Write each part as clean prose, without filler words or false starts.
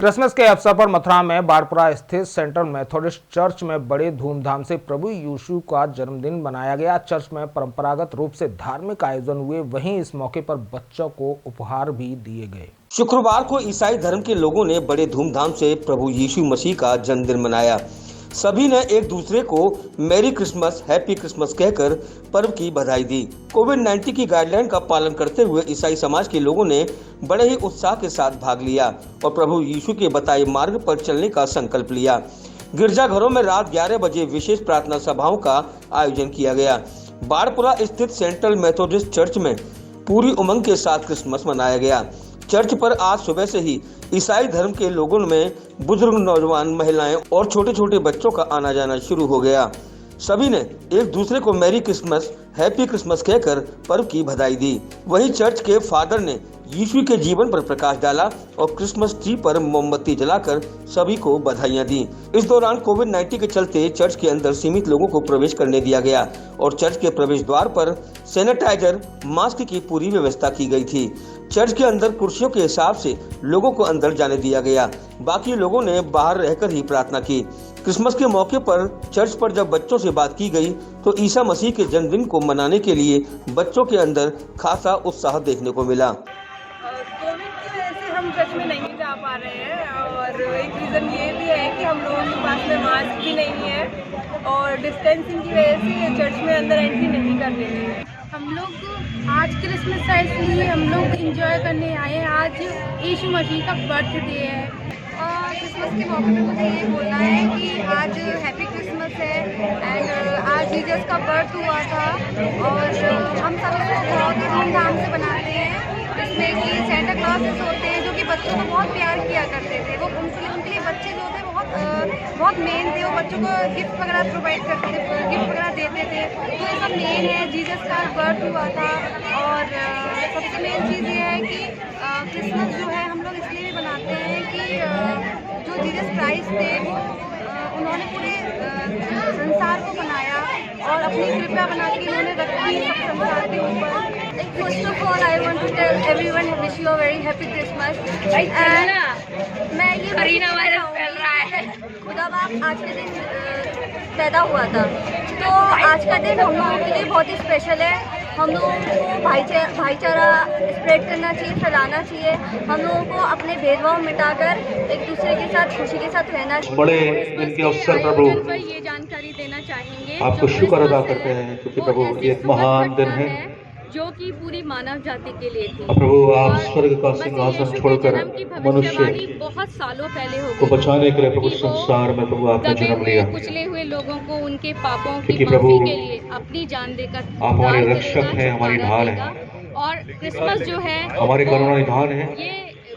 Christmas के अवसर पर मथुरा में बाड़पुरा स्थित सेंट्रल मेथोडिस्ट चर्च में बड़े धूमधाम से प्रभु यीशु का जन्मदिन मनाया गया। चर्च में परंपरागत रूप से धार्मिक आयोजन हुए, वहीं इस मौके पर बच्चों को उपहार भी दिए गए। शुक्रवार को ईसाई धर्म के लोगों ने बड़े धूमधाम से प्रभु यीशु मसीह का जन्मदिन मनाया। सभी ने एक दूसरे को मैरी क्रिसमस, हैप्पी क्रिसमस कहकर पर्व की बधाई दी। कोविड-19 की गाइडलाइन का पालन करते हुए ईसाई समाज के लोगों ने बड़े ही उत्साह के साथ भाग लिया और प्रभु यीशु के बताए मार्ग पर चलने का संकल्प लिया। गिरजाघरों में रात 11 बजे विशेष प्रार्थना सभाओं का आयोजन किया गया। बाड़पुरा स्थित सेंट्रल मेथोडिस्ट चर्च में पूरी उमंग के साथ क्रिसमस मनाया गया। चर्च पर आज सुबह से ही ईसाई धर्म के लोगों में बुजुर्ग, नौजवान, महिलाएं और छोटे छोटे बच्चों का आना जाना शुरू हो गया। सभी ने एक दूसरे को मैरी क्रिसमस, हैप्पी क्रिसमस कहकर पर्व की बधाई दी। वहीं चर्च के फादर ने यीशु के जीवन पर प्रकाश डाला और क्रिसमस ट्री पर मोमबत्ती जलाकर सभी को बधाइयां दी। इस दौरान कोविड-19 के चलते चर्च के अंदर सीमित लोगों को प्रवेश करने दिया गया और चर्च के प्रवेश द्वार पर सैनिटाइजर, मास्क की पूरी व्यवस्था की गई थी। चर्च के अंदर कुर्सियों के हिसाब से लोगों को अंदर जाने दिया गया, बाकी लोगों ने बाहर रहकर ही प्रार्थना की। क्रिसमस के मौके पर चर्च पर जब बच्चों से बात की गई तो ईसा मसीह के जन्मदिन को मनाने के लिए बच्चों के अंदर खासा उत्साह देखने को मिला। कोविड की वजह से हम चर्च में नहीं जा पा रहे हैं और एक रीज़न ये भी है कि हम लोगों के पास में मास्क भी नहीं है और डिस्टेंसिंग की वजह से चर्च में अंदर एंट्री नहीं कर रहे हैं। हम लोग आज क्रिसमस है, इसलिए हम लोग इंजॉय करने आए हैं। आज यीशु मसीह का बर्थडे है और क्रिसमस के मौके पे मुझे ये बोलना है कि आज हैप्पी क्रिसमस है एंड आज जीसस का बर्थ हुआ था और हम सब इसको बहुत ही धूमधाम से बनाते हैं। इसमें कि सेंटा क्लॉसेस होते हैं जो कि बच्चों को बहुत प्यार किया करते थे। वो उनके लिए बच्चे जो थे बहुत मेन थे। वो बच्चों को गिफ्ट वगैरह प्रोवाइड करते थे, गिफ्ट वगैरह देते थे। तो ये सब मेन है। जीसस का बर्थ हुआ था और सबसे मेन चीज़ ये है कि क्रिसमस जो है हम लोग इसलिए भी बनाते हैं कि जो जीसस क्राइस्ट थे वो उन्होंने पूरे संसार को बनाया और अपनी कृपा बना के उन्होंने रखी सब संसार के ऊपर। First of all I want to tell everyone wish you a very happy Christmas. मैं ये कोरोना वायरस फैल रहा है। खुदा बाप आज के दिन पैदा हुआ था, तो आज का दिन हम लोगों के लिए बहुत ही स्पेशल है। हम लोगों को भाईचारा स्प्रेड करना चाहिए, फैलाना चाहिए। हम लोगों को अपने भेदभाव मिटाकर एक दूसरे के साथ खुशी के साथ रहना चाहिए। बड़े दिन के अवसर प्रभु ये जानकारी देना चाहेंगे, आपको शुक्र अदा करते हैं क्योंकि प्रभु एक महान दिन है जो कि पूरी मानव जाति के लिए थी। प्रभु आप स्वर्ग का सिंहासन छोड़कर मनुष्य बहुत सालों पहले हो को बचाने के लिए प्रभु संसार में प्रभु आपने जन्म लिया। कुचले हुए लोगों को उनके पापों की क्योंकि प्रभु माफी के लिए अपनी जान देकर आप हमारे रक्षक हैं, हमारी ढाल है और क्रिसमस जो है हमारे करुणा निधान है। ये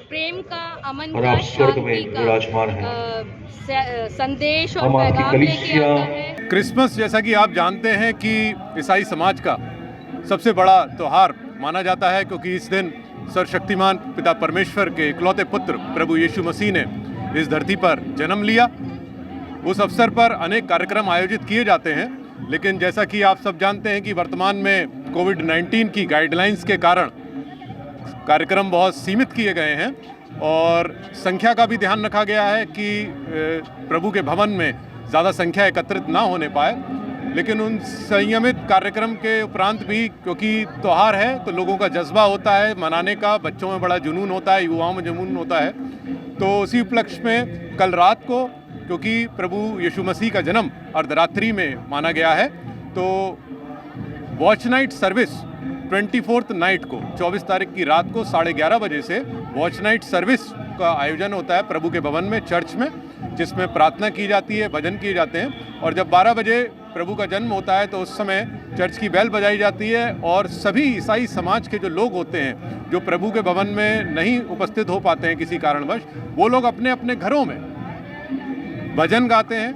प्रेम का, अमन और का, आप स्वर्ग में शांति का विराजमान हैं। संदेश और हम आपकी पैगाम लेके कलीसिया। आता है। क्रिसमस जैसा कि आप जानते हैं कि ईसाई समाज का सबसे बड़ा त्यौहार माना जाता है, क्योंकि इस दिन सर्वशक्तिमान पिता परमेश्वर के इकलौते पुत्र प्रभु यीशु मसीह ने इस धरती पर जन्म लिया। उस अवसर पर अनेक कार्यक्रम आयोजित किए जाते हैं, लेकिन जैसा कि आप सब जानते हैं कि वर्तमान में कोविड-19 की गाइडलाइंस के कारण कार्यक्रम बहुत सीमित किए गए हैं और संख्या का भी ध्यान रखा गया है कि प्रभु के भवन में ज़्यादा संख्या एकत्रित ना होने पाए। लेकिन उन संयमित कार्यक्रम के उपरांत भी, क्योंकि त्यौहार है तो लोगों का जज्बा होता है मनाने का, बच्चों में बड़ा जुनून होता है, युवाओं में जुनून होता है, तो उसी उपलक्ष्य में कल रात को, क्योंकि प्रभु यीशु मसीह का जन्म अर्धरात्रि में माना गया है, तो watch night service 24th night को 24 तारीख की रात को 11:30 बजे से वॉच नाइट सर्विस का आयोजन होता है प्रभु के भवन में, चर्च में, जिसमें प्रार्थना की जाती है, भजन किए जाते हैं और जब 12 बजे प्रभु का जन्म होता है तो उस समय चर्च की बेल बजाई जाती है और सभी ईसाई समाज के जो लोग होते हैं जो प्रभु के भवन में नहीं उपस्थित हो पाते हैं किसी कारणवश, वो लोग अपने अपने घरों में भजन गाते हैं